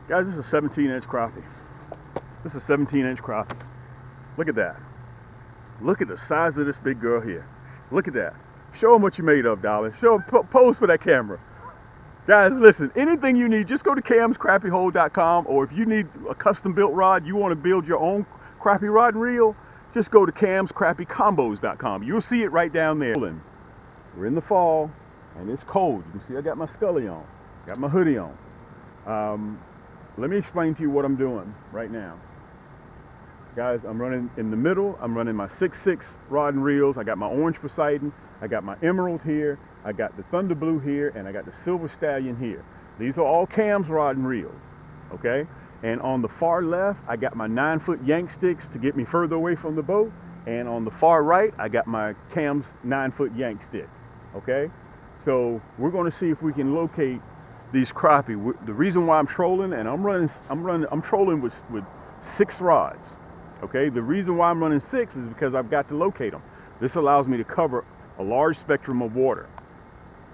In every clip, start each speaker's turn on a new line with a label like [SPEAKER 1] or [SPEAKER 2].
[SPEAKER 1] Guys, this is a 17-inch crappie. This is a 17-inch crappie. Look at that. Look at the size of this big girl here. Look at that. Show them what you made of, darling. Show them, pose for that camera. Guys, listen, anything you need, just go to camscrappyhole.com, or if you need a custom built rod, you want to build your own crappie rod and reel, just go to camscrappycombos.com. You'll see it right down there. We're in the fall and it's cold. You can see I got my scully on, got my hoodie on. Let me explain to you what I'm doing right now. Guys, I'm running in the middle. I'm running my 6.6 rod and reels. I got my orange Poseidon. I got my emerald here. I got the thunder blue here, and I got the silver stallion here. These are all Cam's rod and reels, okay? And on the far left, I got my 9-foot Yaannk sticks to get me further away from the boat. And on the far right, I got my Cam's 9-foot Yaannk stick, okay? So we're going to see if we can locate these crappie. The reason why I'm trolling, and I'm trolling with 6 rods. Okay, the reason why I'm running 6 is because I've got to locate them. This allows me to cover a large spectrum of water.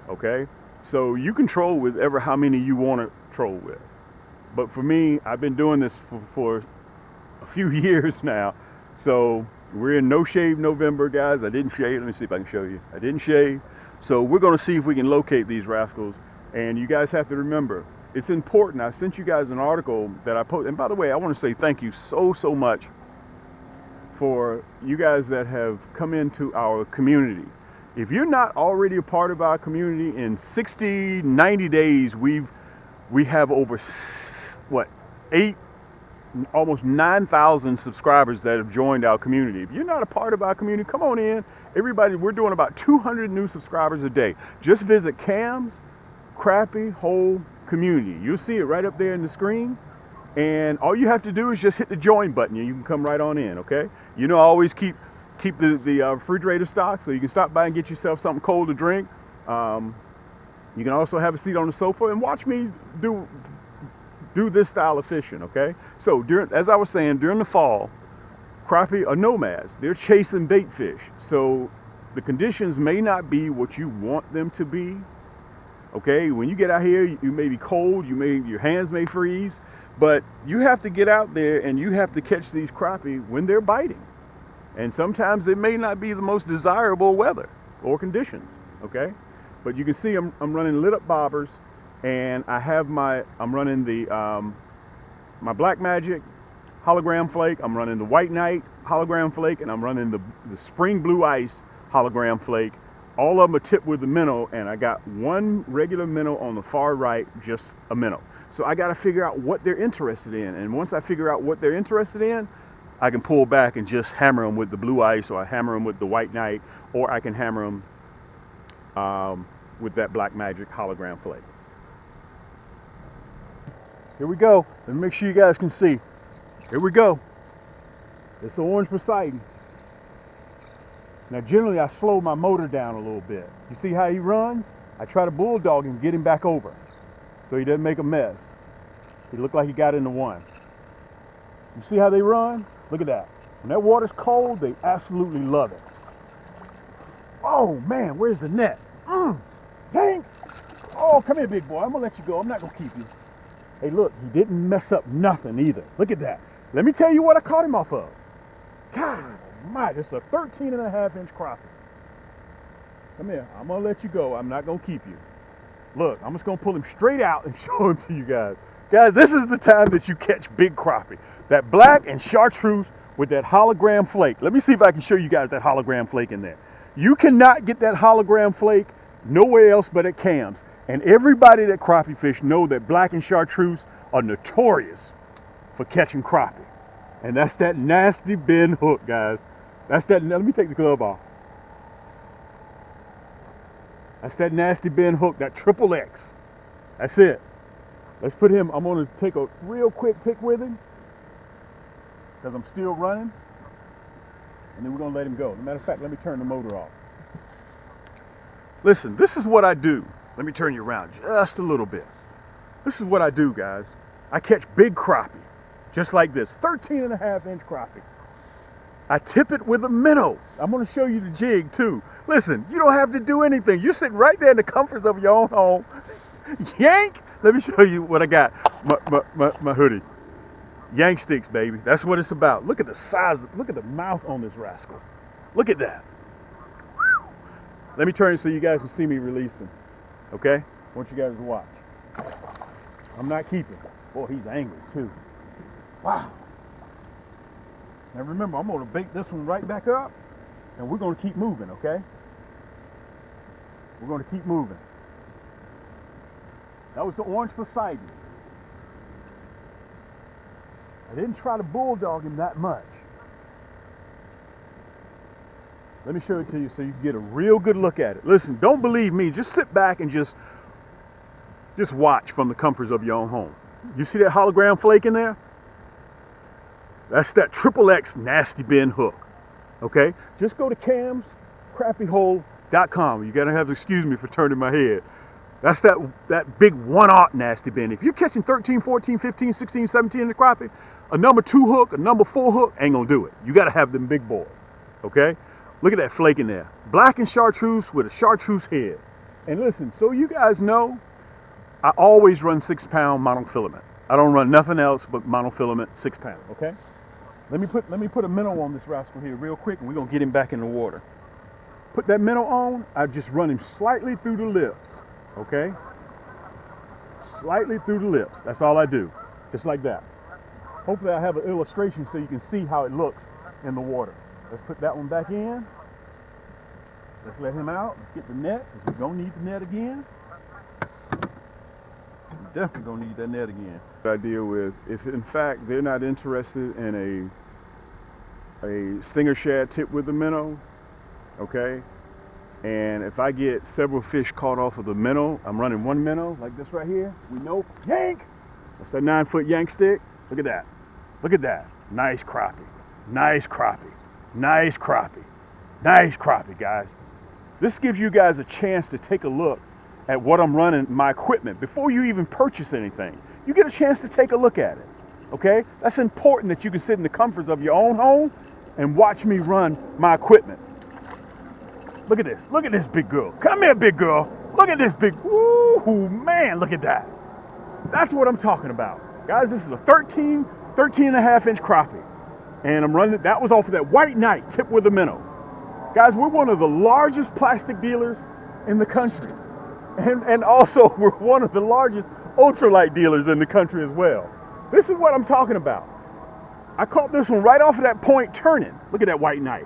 [SPEAKER 1] Okay, so you can troll with ever how many you want to troll with. But for me, I've been doing this for a few years now. So we're in no shave November, guys. I didn't shave. Let me see if I can show you. I didn't shave. So we're going to see if we can locate these rascals. And you guys have to remember, it's important. I sent you guys an article that I posted. And by the way, I want to say thank you so much for you guys that have come into our community. If you're not already a part of our community, in 60, 90 days, we have over, what, almost 9,000 subscribers that have joined our community. If you're not a part of our community, come on in. Everybody, we're doing about 200 new subscribers a day. Just visit Cam's Crappie Hole Community. You'll see it right up there in the screen. And all you have to do is just hit the join button and you can come right on in, okay? You know, I always keep the refrigerator stocked, so you can stop by and get yourself something cold to drink. You can also have a seat on the sofa and watch me do this style of fishing, okay? So as I was saying, during the fall, crappie are nomads. They're chasing bait fish. So the conditions may not be what you want them to be, okay? When you get out here, you may be cold, your hands may freeze, but you have to get out there and you have to catch these crappie when they're biting. And sometimes it may not be the most desirable weather or conditions, okay? But you can see I'm running lit up bobbers, and I'm running the my Black Magic hologram flake, I'm running the White Knight hologram flake, and I'm running the Spring Blue Ice hologram flake. All of them are tipped with the minnow, and I got one regular minnow on the far right, just a minnow. So I got to figure out what they're interested in, and once I figure out what they're interested in, I can pull back and just hammer them with the Blue Ice, or I hammer them with the White Knight, or I can hammer them with that Black Magic hologram flake. Here we go. Let me make sure you guys can see. Here we go. It's the orange Poseidon. Now generally I slow my motor down a little bit. You see how he runs? I try to bulldog him, get him back over, so he doesn't make a mess. He looked like he got into one. You see how they run? Look at that. When that water's cold, they absolutely love it. Oh man, where's the net? Dang! Oh, come here, big boy. I'm gonna let you go. I'm not gonna keep you. Hey, look, he didn't mess up nothing either. Look at that. Let me tell you what I caught him off of. God almighty, it's a 13.5-inch crappie. Come here. I'm gonna let you go. I'm not gonna keep you. Look, I'm just gonna pull him straight out and show him to you guys. Guys, this is the time that you catch big crappie. That black and chartreuse with that hologram flake. Let me see if I can show you guys that hologram flake in there. You cannot get that hologram flake nowhere else but at Cam's. And everybody that crappie fish know that black and chartreuse are notorious for catching crappie. And that's that nasty bend hook, guys. That's that. Let me take the glove off. That's that nasty bend hook, that triple X. That's it. Let's put him, I'm gonna take a real quick pick with him, because I'm still running, and then we're gonna let him go. As a matter of fact, let me turn the motor off. Listen, this is what I do. Let me turn you around just a little bit. This is what I do, guys. I catch big crappie, just like this, 13.5-inch crappie. I tip it with a minnow. I'm gonna show you the jig too. Listen, you don't have to do anything. You're sitting right there in the comforts of your own home. Yaannk Let me show you what I got. My hoodie. Yaannk Stiks, baby. That's what it's about. Look at the size. Look at the mouth on this rascal. Look at that. Let me turn it so you guys can see me releasing. Okay? I want you guys to watch. I'm not keeping. Boy, he's angry too. Wow. Now remember, I'm going to bait this one right back up, and we're going to keep moving, okay? We're going to keep moving. That was the orange Poseidon. I didn't try to bulldog him that much. Let me show it to you so you can get a real good look at it. Listen, don't believe me. Just sit back and just watch from the comforts of your own home. You see that hologram flake in there? That's that XXX nasty bin hook. Okay? Just go to crappyhole.com. You gotta have to excuse me for turning my head. That's that big 1/0 nasty bin. If you're catching 13, 14, 15, 16, 17 in the crappie, a number 2 hook, a number 4 hook ain't gonna do it. You gotta have them big boys. Okay? Look at that flake in there. Black and chartreuse with a chartreuse head. And listen, so you guys know, I always run 6-pound monofilament. I don't run nothing else but monofilament 6-pound, okay? Let me put a minnow on this rascal here real quick, and we're gonna get him back in the water. Put that minnow on, I just run him slightly through the lips, okay? Slightly through the lips, that's all I do, just like that. Hopefully I have an illustration so you can see how it looks in the water. Let's put that one back in. Let's let him out. Let's get the net, because we're going to need the net again. We're definitely going to need that net again. What I deal with, if in fact they're not interested in a stinger shad tip with the minnow, okay? And if I get several fish caught off of the minnow, I'm running one minnow, like this right here. We know, Yaannk! That's that 9-foot Yaannk stick. Look at that. Look at that. Nice crappie. Nice crappie. Nice crappie. Nice crappie, guys. This gives you guys a chance to take a look at what I'm running, my equipment, before you even purchase anything. You get a chance to take a look at it, okay? That's important that you can sit in the comforts of your own home and watch me run my equipment. Look at this. Look at this big girl. Come here, big girl. Look at this big, woo, man, look at that. That's what I'm talking about. Guys, this is a 13 and a half inch crappie. And I'm running, that was off of that white knight tip with a minnow. Guys, we're one of the largest plastic dealers in the country. And also, we're one of the largest ultralight dealers in the country as well. This is what I'm talking about. I caught this one right off of that point turning. Look at that white knight.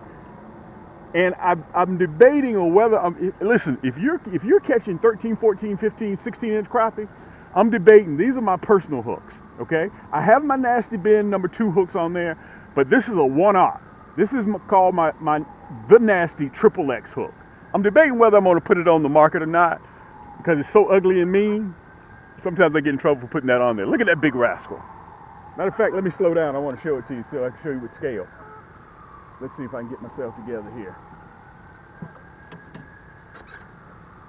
[SPEAKER 1] And I'm debating on whether, listen, if you're catching 13, 14, 15, 16 inch crappie, I'm debating. These are my personal hooks, okay? I have my nasty bin number 2 hooks on there, but this is a 1/0. This is called the nasty XXX hook. I'm debating whether I'm going to put it on the market or not, because it's so ugly and mean. Sometimes I get in trouble for putting that on there. Look at that big rascal. Matter of fact, let me slow down. I want to show it to you so I can show you with scale. Let's see if I can get myself together here.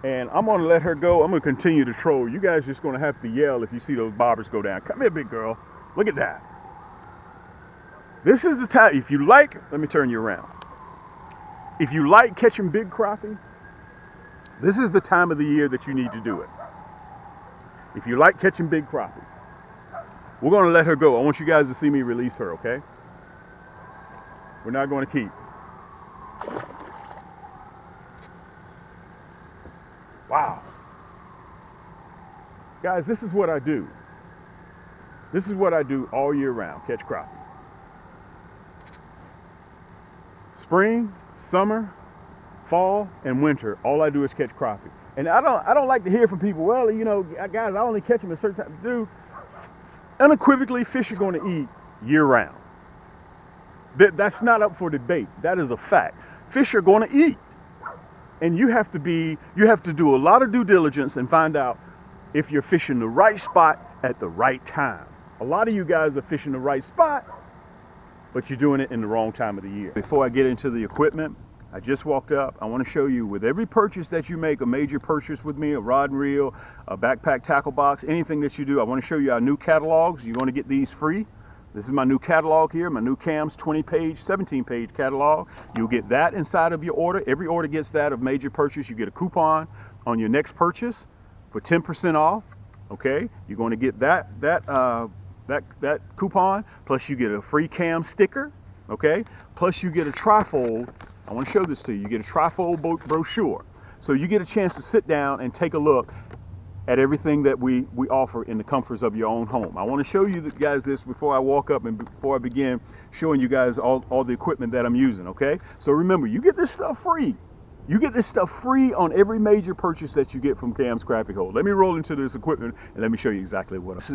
[SPEAKER 1] And I'm going to let her go. I'm going to continue to troll. You guys just going to have to yell if you see those bobbers go down. Come here, big girl. Look at that. This is the time. If you like, let me turn you around. If you like catching big crappie, this is the time of the year that you need to do it. If you like catching big crappie, we're going to let her go. I want you guys to see me release her, okay? We're not going to keep. Wow. Guys, this is what I do. This is what I do all year round, catch crappie. Spring, summer, fall, and winter, all I do is catch crappie. And I don't like to hear from people, well, you know, guys, I only catch them a certain time. Dude, unequivocally, fish are going to eat year round. That's not up for debate. That is a fact. Fish are going to eat. And you have to do a lot of due diligence and find out if you're fishing the right spot at the right time. A lot of you guys are fishing the right spot, but you're doing it in the wrong time of the year. Before I get into the equipment, I just walked up. I want to show you, with every purchase that you make, a major purchase with me, a rod and reel, a backpack tackle box, anything that you do, I want to show you our new catalogs. You're going to get these free. This is my new catalog here, my new CAMS 20-page, 17-page catalog. You'll get that inside of your order. Every order gets that of major purchase. You get a coupon on your next purchase for 10% off. Okay, you're going to get that coupon, plus you get a free cam sticker. Okay, plus you get a trifold. I want to show this to you. You get a trifold brochure, so you get a chance to sit down and take a look at everything that we offer in the comforts of your own home. I want to show you guys this before I walk up and before I begin showing you guys all the equipment that I'm using. Okay, so remember, you get this stuff free. You get this stuff free on every major purchase that you get from Cam's Crappie Hole. Let me roll into this equipment and let me show you exactly what.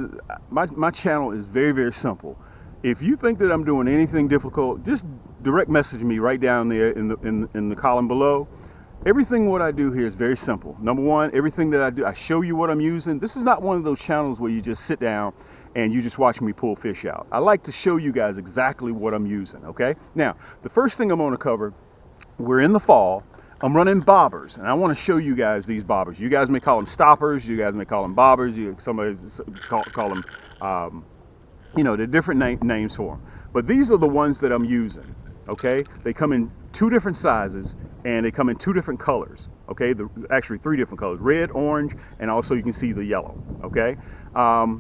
[SPEAKER 1] My channel is very, very simple. If you think that I'm doing anything difficult, just direct message me right down there in the column below. Everything what I do here is very simple. Number one, everything that I do, I show you what I'm using. This is not one of those channels where you just sit down and you just watch me pull fish out. I like to show you guys exactly what I'm using, okay? Now, the first thing I'm gonna cover, we're in the fall. I'm running bobbers, and I want to show you guys these bobbers. You guys may call them stoppers. You guys may call them bobbers. Somebody call them, you know, they're different names for them. But these are the ones that I'm using, okay? They come in 2 different sizes, and they come in 2 different colors, okay? Actually 3 different colors, red, orange, and also you can see the yellow, okay?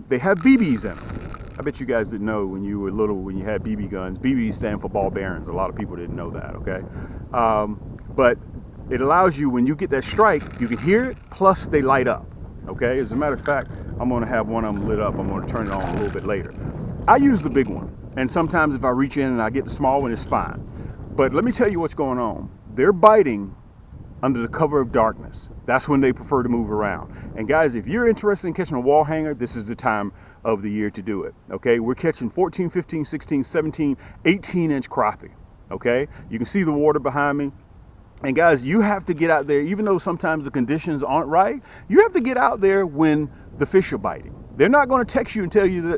[SPEAKER 1] They have BBs in them. I bet you guys didn't know when you were little, when you had BB guns. BBs stand for ball bearings. A lot of people didn't know that, okay? But it allows you, when you get that strike, you can hear it, plus they light up, okay? As a matter of fact, I'm gonna have one of them lit up. I'm gonna turn it on a little bit later. I use the big one, and sometimes if I reach in and I get the small one, it's fine. But let me tell you what's going on. They're biting under the cover of darkness. That's when they prefer to move around. And guys, if you're interested in catching a wall hanger, this is the time of the year to do it, okay? We're catching 14, 15, 16, 17, 18-inch crappie, okay? You can see the water behind me. And guys, you have to get out there, even though sometimes the conditions aren't right, you have to get out there when the fish are biting. They're not going to text you and tell you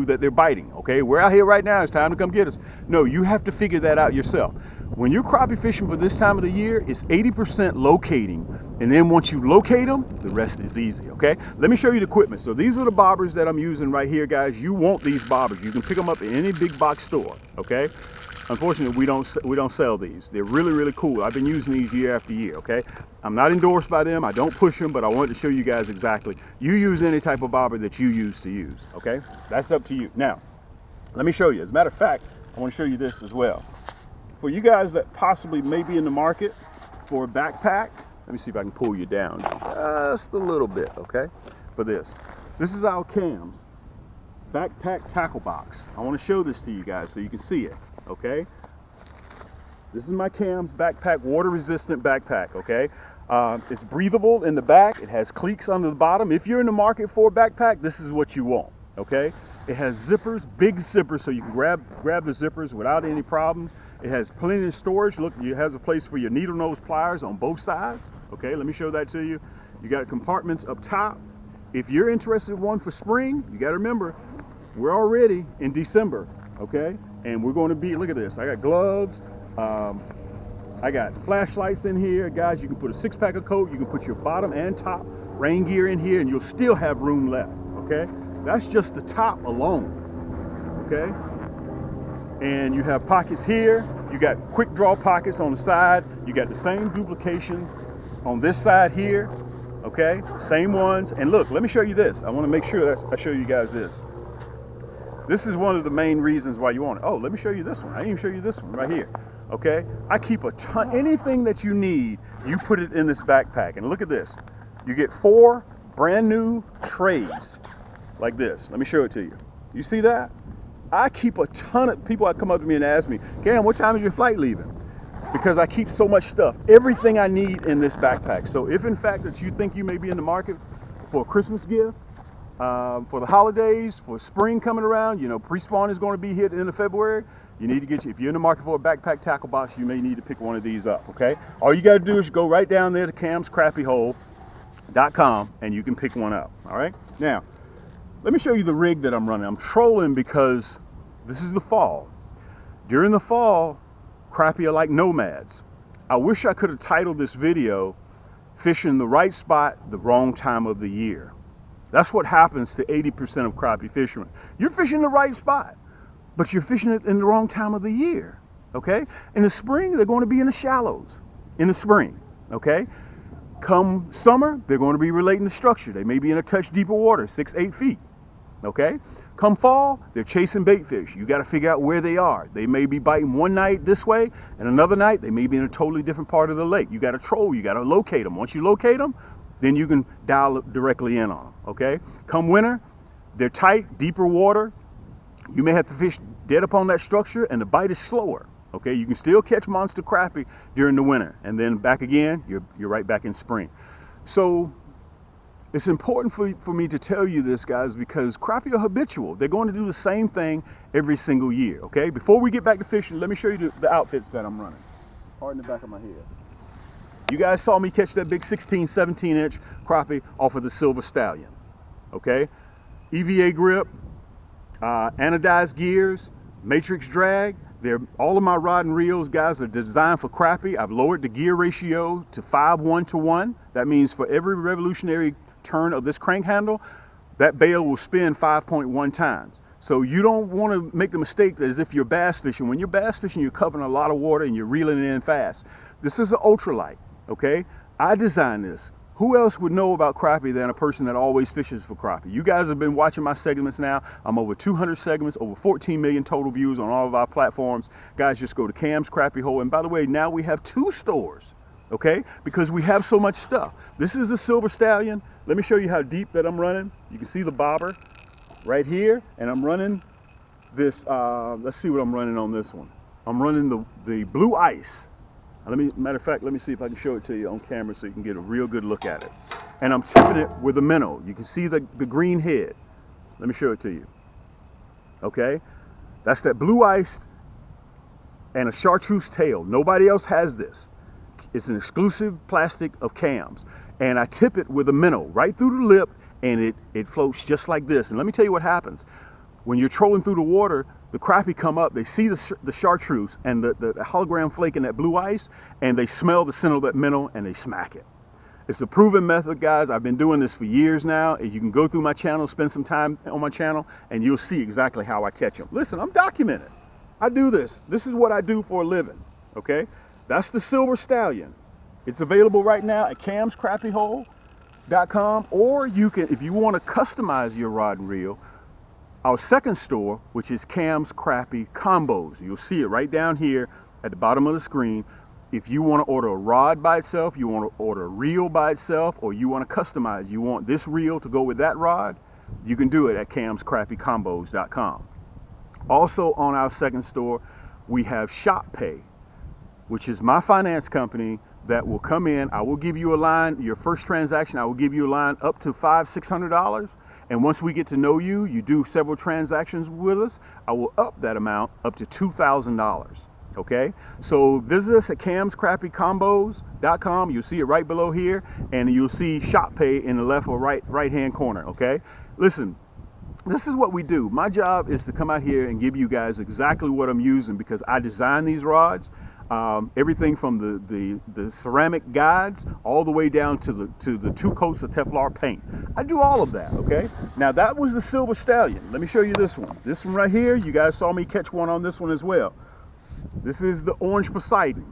[SPEAKER 1] that they're biting, okay? We're out here right now, it's time to come get us. No, you have to figure that out yourself. When you're crappie fishing for this time of the year, it's 80% locating. And then once you locate them, the rest is easy, okay? Let me show you the equipment. So these are the bobbers that I'm using right here, guys. You want these bobbers. You can pick them up in any big box store, okay? Unfortunately, we don't sell these. They're really, really cool. I've been using these year after year, okay? I'm not endorsed by them. I don't push them, but I wanted to show you guys exactly. You use any type of bobber that you use to use, okay? That's up to you. Now, let me show you. As a matter of fact, I want to show you this as well. For you guys that possibly may be in the market for a backpack, let me see if I can pull you down just a little bit, okay? For this. This is our Cam's backpack tackle box. I want to show this to you guys so you can see it. Okay, this is my Cam's backpack, water resistant backpack. Okay, it's breathable in the back. It has cleats under the bottom. If you're in the market for a backpack, this is what you want. Okay, it has zippers, big zippers, so you can grab the zippers without any problems. It has plenty of storage. Look, it has a place for your needle nose pliers on both sides. Okay, let me show that to you. You got compartments up top. If you're interested in one for spring, you got to remember, we're already in December. Okay, and we're going to be, look at this, I got gloves, I got flashlights in here. Guys, you can put a 6-pack of coat, you can put your bottom and top rain gear in here, and you'll still have room left. Okay, that's just the top alone. Okay, and you have pockets here. You got quick draw pockets on the side. You got the same duplication on this side here. Okay, same ones. And look, let me show you this. I want to make sure that I show you guys this. This is one of the main reasons why you want it. Oh, let me show you this one. I didn't even show you this one right here. Okay, I keep a ton, anything that you need, you put it in this backpack. And look at this. You get 4 brand new trays like this. Let me show it to you. You see that? I keep a ton of people that come up to me and ask me, Cam, what time is your flight leaving? Because I keep so much stuff, everything I need in this backpack. So if in fact that you think you may be in the market for a Christmas gift, for the holidays, for spring coming around, you know, pre-spawn is going to be here at the end of February. You need to get, if you're in the market for a backpack tackle box, you may need to pick one of these up, okay? All you got to do is go right down there to camscrappiehole.com and you can pick one up, all right? Now, let me show you the rig that I'm running. I'm trolling because this is the fall. During the fall, crappie are like nomads. I wish I could have titled this video, Fishing the Right Spot, the Wrong Time of the Year. That's what happens to 80% of crappie fishermen. You're fishing the right spot, but you're fishing it in the wrong time of the year, okay? In the spring, they're going to be in the shallows in the spring, okay? Come summer, they're going to be relating to structure. They may be in a touch deeper water, 6-8 feet. Okay? Come fall, they're chasing bait fish. You got to figure out where they are. They may be biting one night this way, and another night they may be in a totally different part of the lake. You got to troll, you got to locate them. Once you locate them, then you can dial directly in on them. Okay? Come winter, they're tight, deeper water. You may have to fish dead upon that structure, and the bite is slower. Okay? You can still catch monster crappie during the winter, and then back again, you're right back in spring. So it's important for me to tell you this, guys, because crappie are habitual. They're going to do the same thing every single year, okay? Before we get back to fishing, let me show you the outfits that I'm running. Pardon the back of my head. You guys saw me catch that big 16, 17-inch crappie off of the Silver Stallion, okay? EVA grip, anodized gears, matrix drag. All of my rod and reels, guys, are designed for crappie. I've lowered the gear ratio to 5:1 That means for every revolutionary turn of this crank handle, that bail will spin 5.1 times. So you don't want to make the mistake that as if you're bass fishing. When you're bass fishing, you're covering a lot of water and you're reeling it in fast. This is an ultralight, okay? I designed this. Who else would know about crappie than a person that always fishes for crappie? You guys have been watching my segments now. I'm over 200 segments, over 14 million total views on all of our platforms. Guys, just go to Cam's Crappie Hole. And by the way, now we have 2 stores, okay? Because we have so much stuff. This is the Silver Stallion. Let me show you how deep that I'm running. You can see the bobber right here, and I'm running this, let's see what I'm running on this one. I'm running the blue ice. Matter of fact, let me see if I can show it to you on camera so you can get a real good look at it. And I'm tipping it with a minnow. You can see the green head. Let me show it to you. Okay? That's that blue ice and a chartreuse tail. Nobody else has this. It's an exclusive plastic of Cam's. And I tip it with a minnow right through the lip, and it floats just like this. And let me tell you what happens. When you're trolling through the water, the crappie come up, they see the chartreuse and the hologram flake in that blue ice, and they smell the scent of that minnow, and they smack it. It's a proven method, guys. I've been doing this for years now. You can go through my channel, spend some time on my channel, and you'll see exactly how I catch them. Listen, I'm documented. I do this. This is what I do for a living, okay? That's the Silver Stallion. It's available right now at camscrappiehole.com, or you can, if you want to customize your rod and reel, our second store, which is Cam's Crappie Combos. You'll see it right down here at the bottom of the screen. If you want to order a rod by itself, you want to order a reel by itself, or you want to customize, you want this reel to go with that rod, you can do it at camscrappiecombos.com. Also on our second store, we have Shop Pay, which is my finance company that will come in. I will give you a line, your first transaction, I will give you a line up to $500-$600. And once we get to know you, you do several transactions with us, I will up that amount up to $2,000. Okay? So visit us at camscrappiecombos.com. You'll see it right below here, and you'll see Shop Pay in the left or right hand corner. Okay? Listen, this is what we do. My job is to come out here and give you guys exactly what I'm using, because I design these rods. Everything from the ceramic guides all the way down to the 2 coats of Teflon paint. I do all of that, okay? Now that was the Silver Stallion. Let me show you this one. This one right here, you guys saw me catch one on this one as well. This is the orange Poseidon.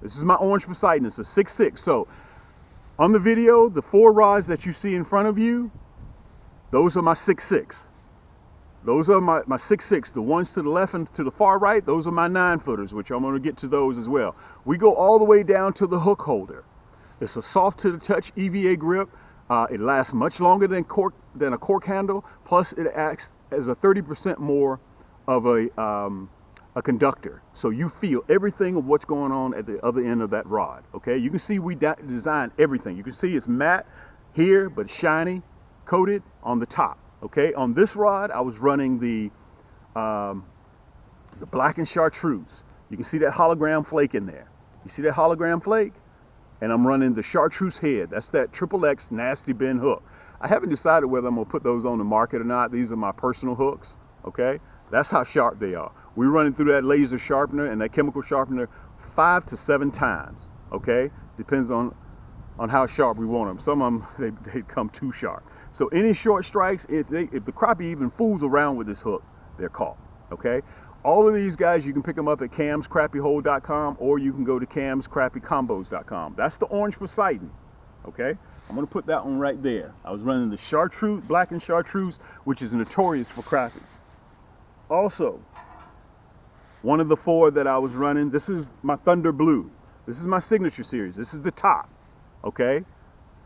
[SPEAKER 1] This is my orange Poseidon. It's a 6'6". So on the video, the 4 rods that you see in front of you, those are my 6'6". Those are my 6'6". The ones to the left and to the far right, those are my 9-footers, which I'm going to get to those as well. We go all the way down to the hook holder. It's a soft to the touch EVA grip. It lasts much longer than a cork handle. Plus, it acts as a 30% more of a conductor. So you feel everything of what's going on at the other end of that rod. Okay, you can see we designed everything. You can see it's matte here, but shiny, coated on the top. Okay, on this rod, I was running the blackened chartreuse. You can see that hologram flake in there. You see that hologram flake? And I'm running the chartreuse head. That's that XXX nasty bend hook. I haven't decided whether I'm gonna put those on the market or not. These are my personal hooks, okay? That's how sharp they are. We're running through that laser sharpener and that chemical sharpener 5 to 7 times, okay? Depends on how sharp we want them. Some of them, they come too sharp. So any short strikes, if the crappie even fools around with this hook, they're caught, okay? All of these guys, you can pick them up at camscrappiehole.com, or you can go to camscrappiecombos.com. That's the orange Poseidon, okay? I'm gonna put that one right there. I was running the chartreuse, blackened chartreuse, which is notorious for crappie. Also, one of the 4 that I was running, this is my Thunder Blue. This is my signature series. This is the top, okay?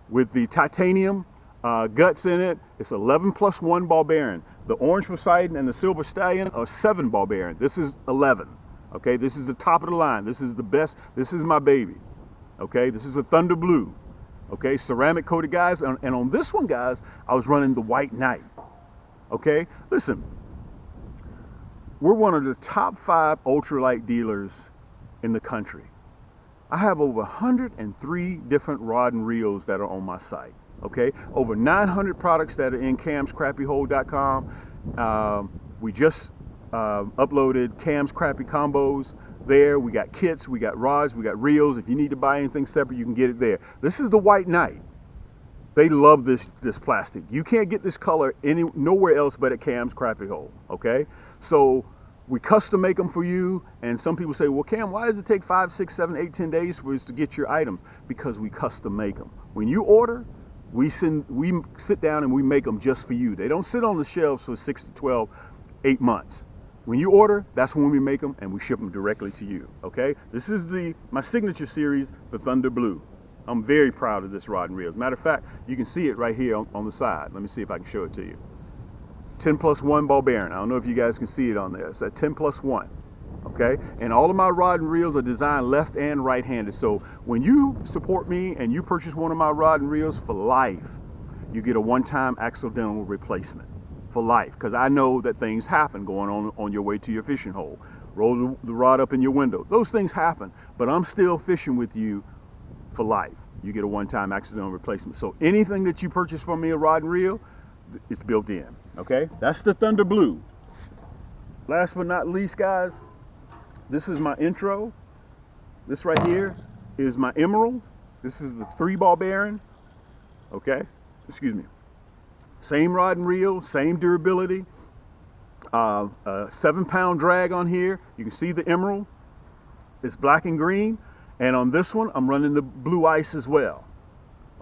[SPEAKER 1] With the titanium guts in it. It's 11+1 ball bearing. The orange Poseidon and the silver Stallion are 7 ball bearing. This is 11, okay? This is the top of the line. This is the best. This is my baby, okay? This is a Thunder Blue, okay? Ceramic coated, guys. And on this one, guys, I was running the White Knight, okay? Listen, we're one of the top 5 ultralight dealers in the country. I have over 103 different rod and reels that are on my site, okay? Over 900 products that are in camscrappyhole.com. We just uploaded Cam's Crappie combos there. We got kits, we got rods, we got reels. If you need to buy anything separate, you can get it there. This is the White Knight. They love this plastic. You can't get this color nowhere else but at Cam's Crappie Hole, okay? So we custom make them for you, and some people say, well, Cam, why does it take 5, 6, 7, 8, 10 days for us to get your items? Because we custom make them. When you order, we sit down and we make them just for you. They don't sit on the shelves for 6 to 12, 8 months. When you order, that's when we make them and we ship them directly to you, okay? This is my signature series, the Thunder Blue. I'm very proud of this rod and reel. As a matter of fact, you can see it right here on the side. Let me see if I can show it to you. 10+1 ball bearing. I don't know if you guys can see it on there. It's at 10+1, okay? And all of my rod and reels are designed left and right-handed. So when you support me and you purchase one of my rod and reels for life, you get a one-time accidental replacement for life. Because I know that things happen going on your way to your fishing hole. Roll the rod up in your window. Those things happen, but I'm still fishing with you for life. You get a one-time accidental replacement. So anything that you purchase from me, a rod and reel, it's built in, okay? That's the Thunder Blue. Last but not least, guys, this is my intro. This right here is my Emerald. This is the 3 ball bearing, okay? Excuse me. Same rod and reel, same durability. 7-pound drag on here. You can see the Emerald. It's black and green. And on this one, I'm running the Blue Ice as well,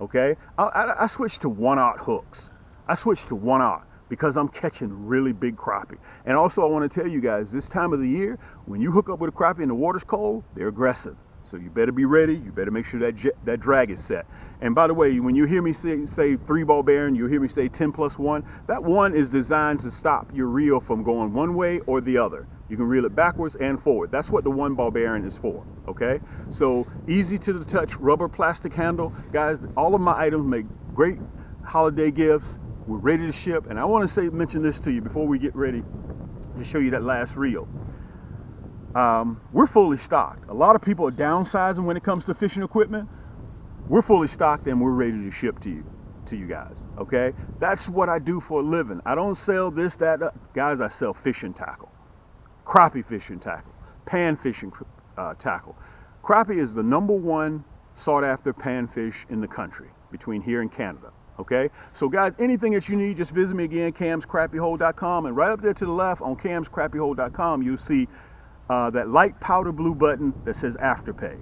[SPEAKER 1] okay? I switched to 1/0 hooks. I switched to 1/0 because I'm catching really big crappie. And also I want to tell you guys, this time of the year, when you hook up with a crappie and the water's cold, they're aggressive. So you better be ready. You better make sure that drag is set. And by the way, when you hear me say 3 ball bearing, you'll hear me say 10+1. That 1 is designed to stop your reel from going one way or the other. You can reel it backwards and forward. That's what the 1 ball bearing is for, okay? So easy to the touch rubber plastic handle. Guys, all of my items make great holiday gifts. We're ready to ship, and I want to mention this to you before we get ready to show you that last reel. We're fully stocked. A lot of people are downsizing when it comes to fishing equipment. We're fully stocked and we're ready to ship to you guys, okay? That's what I do for a living. I don't sell this, that, guys, I sell fishing tackle, crappie fishing tackle, pan fishing tackle. Crappie is the #1 sought after panfish in the country between here and Canada. Okay, so guys, anything that you need, just visit me again, camscrappyhole.com, and right up there to the left on camscrappyhole.com, you'll see that light powder blue button that says Afterpay.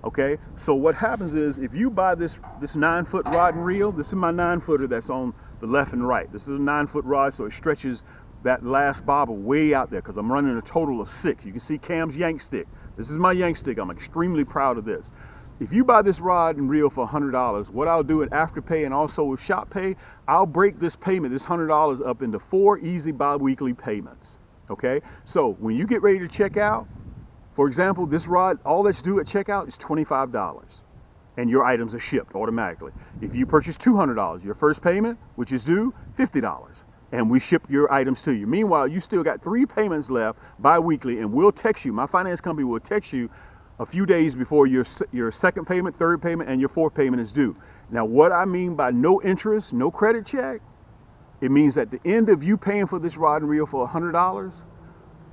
[SPEAKER 1] Okay, so what happens is if you buy this 9-foot rod and reel, this is my 9-footer that's on the left and right. This is a 9-foot rod, so it stretches that last bobber way out there because I'm running a total of 6. You can see Cam's Yaannk stick. This is my Yaannk stick. I'm extremely proud of this. If you buy this rod and reel for $100, what I'll do at Afterpay and also with Shop Pay, I'll break this payment, this $100, up into 4 easy bi-weekly payments. Okay, so when you get ready to check out, for example, this rod, all that's due at checkout is $25, and your items are shipped automatically. If you purchase $200, your first payment, which is due, $50, and we ship your items to you. Meanwhile, you still got 3 payments left bi-weekly, and we'll text you. My finance company will text you a few days before your second payment, third payment, and your 4th payment is due. Now, what I mean by no interest, no credit check, it means at the end of you paying for this rod and reel for $100,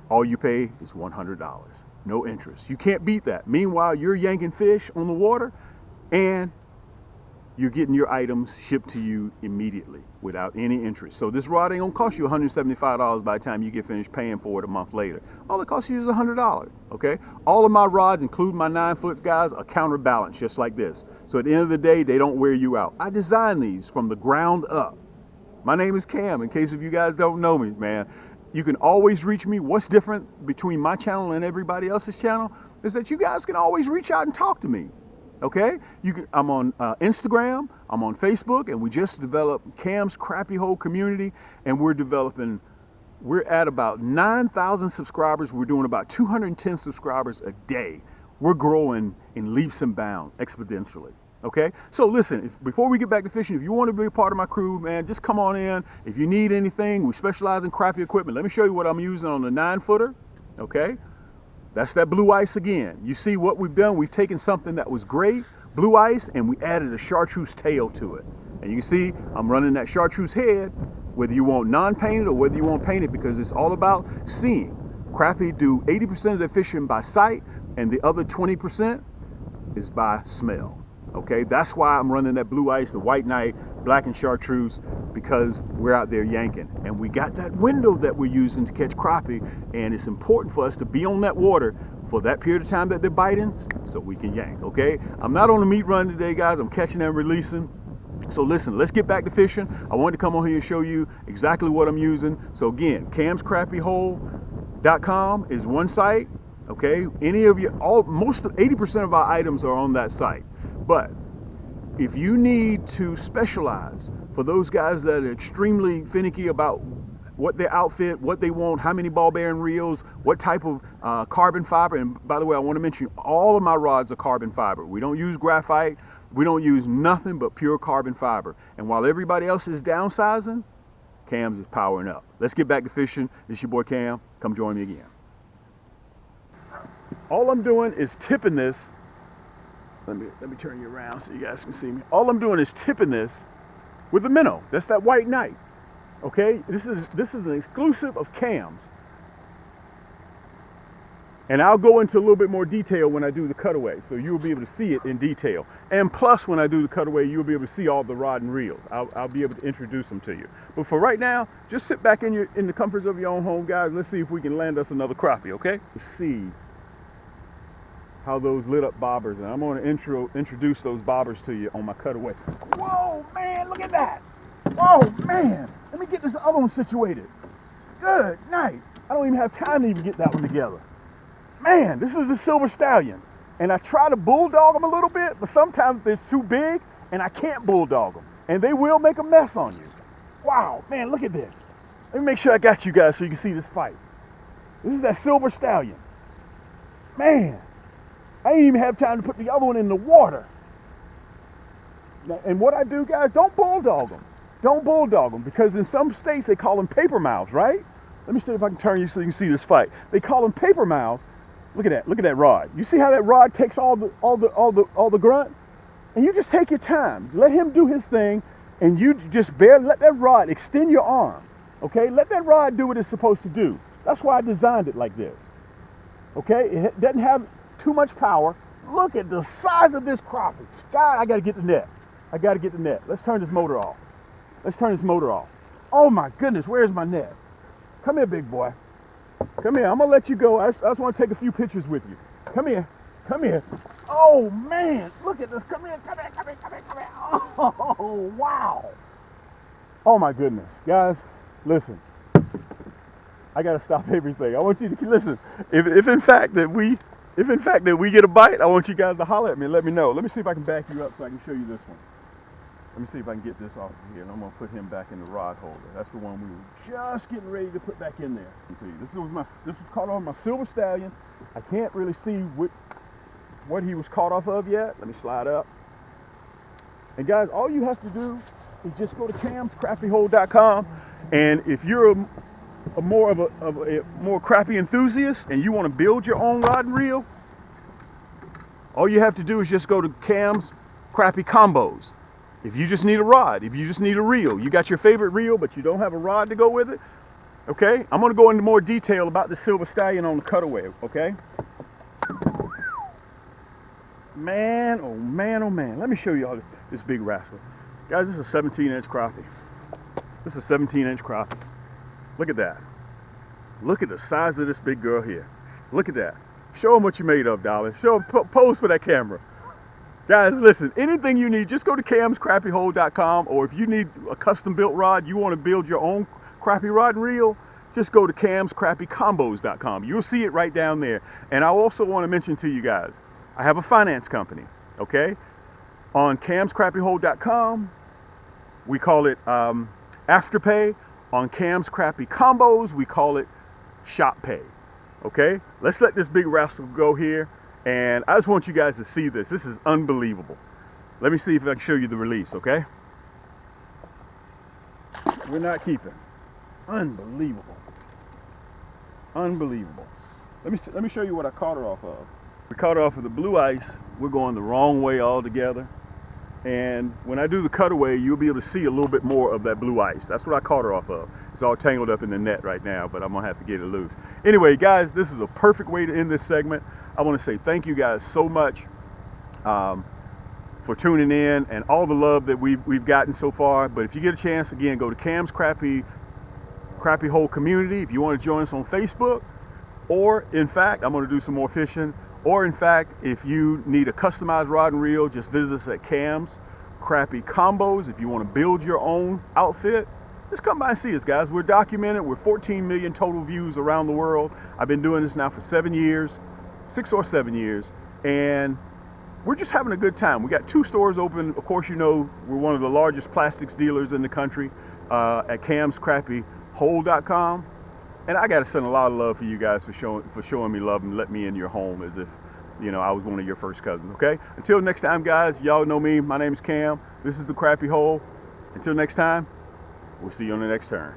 [SPEAKER 1] all you pay is $100. No interest. You can't beat that. Meanwhile, you're yanking fish on the water, and you're getting your items shipped to you immediately without any interest. So this rod ain't gonna cost you $175 by the time you get finished paying for it a month later. All it costs you is $100, okay? All of my rods, including my 9-foot guys, are counterbalanced just like this. So at the end of the day, they don't wear you out. I designed these from the ground up. My name is Cam, in case if you guys don't know me, man. You can always reach me. What's different between my channel and everybody else's channel is that you guys can always reach out and talk to me. Okay, I'm on Instagram, I'm on Facebook, and we just developed Cam's Crappie Hole community, and we're at about 9,000 subscribers. We're doing about 210 subscribers a day. We're growing in leaps and bounds exponentially. Okay, so listen, before we get back to fishing, if you want to be a part of my crew, man, just come on in. If you need anything, we specialize in crappie equipment. Let me show you what I'm using on the 9-footer. Okay. That's that blue ice again. You see what we've done? We've taken something that was great, blue ice, and we added a chartreuse tail to it. And you can see I'm running that chartreuse head, whether you want non-painted or whether you want painted, because it's all about seeing. Crappie do 80% of their fishing by sight, and the other 20% is by smell. Okay, that's why I'm running that blue ice, the white knight, black and chartreuse, because we're out there yanking. And we got that window that we're using to catch crappie, and it's important for us to be on that water for that period of time that they're biting so we can yank, okay? I'm not on a meat run today, guys. I'm catching and releasing. So listen, let's get back to fishing. I wanted to come on here and show you exactly what I'm using. So again, camscrappiehole.com is one site, okay? Most 80% of our items are on that site. But if you need to specialize, for those guys that are extremely finicky about what their outfit, what they want, how many ball bearing reels, what type of carbon fiber, and by the way, I want to mention all of my rods are carbon fiber. We don't use graphite, we don't use nothing but pure carbon fiber. And while everybody else is downsizing, Cam's is powering up. Let's get back to fishing. This is your boy Cam. Come join me again. All I'm doing is tipping this. Let me turn you around so you guys can see me. All I'm doing is tipping this with a minnow. That's that white knight. Okay, this is an exclusive of Cam's. And I'll go into a little bit more detail when I do the cutaway, so you'll be able to see it in detail. And plus, when I do the cutaway, you'll be able to see all the rod and reels. I'll be able to introduce them to you. But for right now, just sit back in the comforts of your own home, guys. Let's see if we can land us another crappie, okay? Let's see how those lit up bobbers, and I'm going to introduce those bobbers to you on my cutaway. Whoa, man, look at that. Oh, man, let me get this other one situated. Good night. I don't even have time to even get that one together. Man, this is the silver stallion, and I try to bulldog them a little bit, but sometimes it's too big, and I can't bulldog them, and they will make a mess on you. Wow, man, look at this. Let me make sure I got you guys so you can see this fight. This is that silver stallion. Man. I didn't even have time to put the other one in the water. Now, and what I do, guys, don't bulldog them. Don't bulldog them, because in some states they call them paper mouths, right? Let me see if I can turn you so you can see this fight. They call them paper mouths. Look at that rod. You see how that rod takes all the grunt? And you just take your time. Let him do his thing, and you just let that rod extend your arm. Okay? Let that rod do what it's supposed to do. That's why I designed it like this. Okay? It doesn't have too much power. Look at the size of this crappie. God, I gotta get the net. Let's turn this motor off. Oh my goodness, where's my net? Come here, big boy. Come here, I'm gonna let you go. I just wanna take a few pictures with you. Come here. Oh man, look at this. Come here. Oh, wow. Oh my goodness. Guys, listen. I gotta stop everything. I want you to listen. If in fact that we get a bite, I want you guys to holler at me and let me know. Let me see if I can back you up so I can show you this one. Let me see if I can get this off of here, and I'm going to put him back in the rod holder. That's the one we were just getting ready to put back in there. This was caught on my silver stallion. I can't really see what he was caught off of yet. Let me slide up. And guys, all you have to do is just go to camscrappiehole.com, and if you're a more crappie enthusiast and you want to build your own rod and reel, all you have to do is just go to Cam's Crappie Combos. If you just need a rod, if you just need a reel, you got your favorite reel but you don't have a rod to go with it, okay? I'm going to go into more detail about the silver stallion on the cutaway, okay? Man, oh man, let me show you all this. this big rascal. Guys, this is a 17-inch crappie. This is a 17-inch crappie. Look at that. Look at the size of this big girl here. Look at that. Show them what you made of, darling. Show them, pose for that camera. Guys, listen, anything you need, just go to camscrappyhole.com, or if you need a custom built rod, you want to build your own crappie rod and reel, just go to camscrappycombos.com. You'll see it right down there. And I also want to mention to you guys, I have a finance company, okay? On camscrappyhole.com, we call it Afterpay. On Cam's Crappie Combos, we call it Shop Pay, okay? Let's let this big rascal go here. And I just want you guys to see this. This is unbelievable. Let me see if I can show you the release, okay? We're not keeping. Unbelievable. Unbelievable. Let me show you what I caught her off of. We caught her off of the blue ice. We're going the wrong way altogether. And when I do the cutaway, you'll be able to see a little bit more of that blue ice. That's what I caught her off of. It's all tangled up in the net right now, but I'm gonna have to get it loose. Anyway, guys, this is a perfect way to end this segment. I want to say thank you guys so much for tuning in and all the love that we've gotten so far. But if you get a chance, again, go to Cam's Crappie Hole Community if you want to join us on Facebook. Or, in fact, I'm going to do some more fishing. Or, in fact, if you need a customized rod and reel, just visit us at Cam's Crappie Combos. If you want to build your own outfit, just come by and see us, guys. We're documented. We're 14 million total views around the world. I've been doing this now for 7 years. 6 or 7 years, and we're just having a good time. We got 2 stores open. Of course, you know we're one of the largest plastics dealers in the country at camscrappyhole.com, and I got to send a lot of love for you guys for showing me love and let me in your home as if, you know, I was one of your first cousins. Okay. Until next time, guys. Y'all know me. My name is Cam. This is the Crappie Hole. Until next time, we'll see you on the next turn.